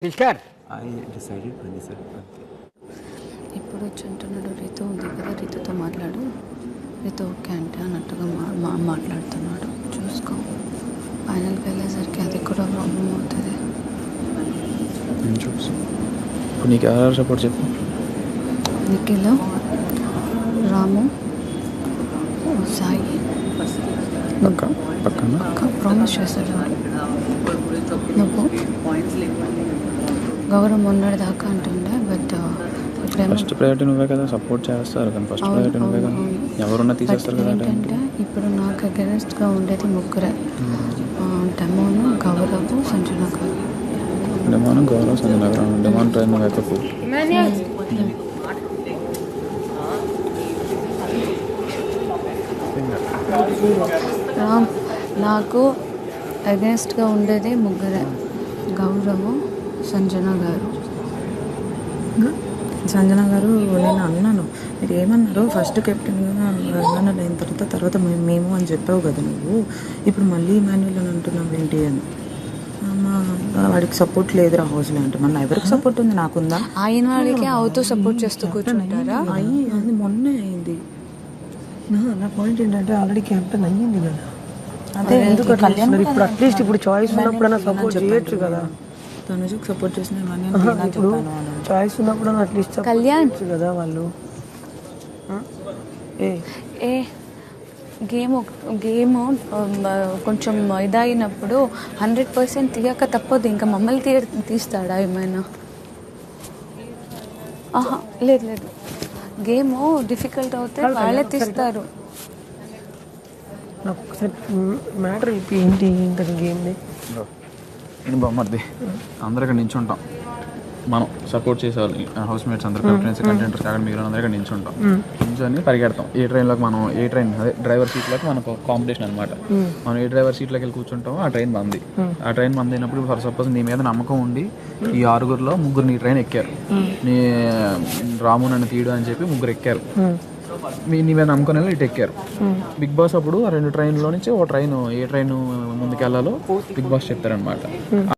Sister ఇప్పుడు చింటున్నాడు. రితు ఉంది కదా, రితుతో మాట్లాడు. రితు ఓకే అంటే అన్నట్టుగా మాట్లాడుతున్నాడు. చూసుకో, ఫైనల్కి వెళ్ళేసరికి అది కూడా ప్రాబ్లం అవుతుంది. చూసి ఇప్పుడు నీకు ఎవరు సపోర్ట్ చెప్పు. నిఖిల్, రాము, సాయి పక్కన ప్రామిస్ చేశాడు. నువ్వు గౌరవం మొన్నటి దాకా అంటుండే, బట్ ఫస్ట్ ప్రయారిటీ నువ్వే కదా, సపోర్ట్ చేస్తారు కానీ ఫస్ట్ ప్రయారిటీ నువ్వే కదా, ఎవరున్నా తీసేస్తారు కదా. ఏంటంటే ఇప్పుడు నాకు అగెన్స్ట్గా ఉండేది ముగ్గురే, డెమోను, గౌరవ్, సంజన గారు. డెమాన్, గౌరవ్, సంజన గారు. డెమాన్ ట్రైన్ నువ్వు అయితే నాకు అగెన్స్ట్గా ఉండేది ముగ్గురే, గౌరవ్, సంజన గారు. సంజన గారు నేను అన్నాను, మీరు ఏమన్నారు ఫస్ట్ కెప్టెన్గా అన్నాను, అయిన తర్వాత మేము అని చెప్పావు కదా నువ్వు, ఇప్పుడు మళ్ళీ మాన్యువల్ అని అంటున్నావు ఏంటి అని. వాడికి సపోర్ట్ లేదురా హౌస్లో అంటే, మన ఎవరికి సపోర్ట్ ఉంది, నాకుందా? ఆయన వాడికి అవుతూ సపోర్ట్ చేస్తూ కూర్చుంటారా? అది మొన్నే అయింది. నా పాయింట్ ఏంటంటే ఆల్రెడీ క్యాప్టెన్ అయ్యింది కదా, అదే ఎందుకు ఇప్పుడు అట్లీస్ట్ ఇప్పుడు చాయిస్ ఉన్నప్పుడు సపోర్ట్ చేయొచ్చు కదా. తనుజకు సపోర్ట్ చేసిన ఇప్పుడు చాయిస్ ఉన్నప్పుడు అట్లీస్ట్ కళ్యాణ్ కదా వాళ్ళు. ఏ గేమ్ కొంచెం ఇదైనప్పుడు 100% తీయక తప్పదు. ఇంకా మమ్మల్ని తీస్తాడా ఏమైనా? లేదు, గేమ్ డిఫికల్ట్ అవుతే వాళ్ళే తీస్తారు. నాకు ఒకసారి మ్యాటర్ ఏంటి ఇంతకు గేమ్ది నేను బామ్మది అందరూ ఇక్కడ నించుంటాం, మనం సపోర్ట్ చేసేవాళ్ళు హౌస్ మేట్స్ అందరూ, కెప్టెన్స్, కంటెంటర్స్ కాకుండా మీరు అందరూ ఇక్కడ నించుంటాం. నించొని పరిగెడతాం ఏ ట్రైన్లోకి, మనం ఏ ట్రైన్ అదే డ్రైవర్ సీట్లోకి మనకు కాంపిటీషన్ అనమాట. మనం ఏ డ్రైవర్ సీట్లోకి వెళ్ళి కూర్చుంటామో ఆ ట్రైన్ బంది. ఆ ట్రైన్ బంద్ అయినప్పుడు ఫర్ సపోజ్ నీ మీద నమ్మకం ఉండి ఈ 6గురిలో 3 నీ ట్రైన్ ఎక్కారు, నీ రాము నన్ను తీయడం అని చెప్పి 3 ఎక్కారు, నీ మీద నమ్మకం వెళ్ళి ఇటు ఎక్కారు. బిగ్ బాస్ అప్పుడు ఆ 2 ట్రైన్లో నుంచి ఏ ట్రైన్ ముందుకు వెళ్ళాలో బిగ్ బాస్ చెప్తారనమాట.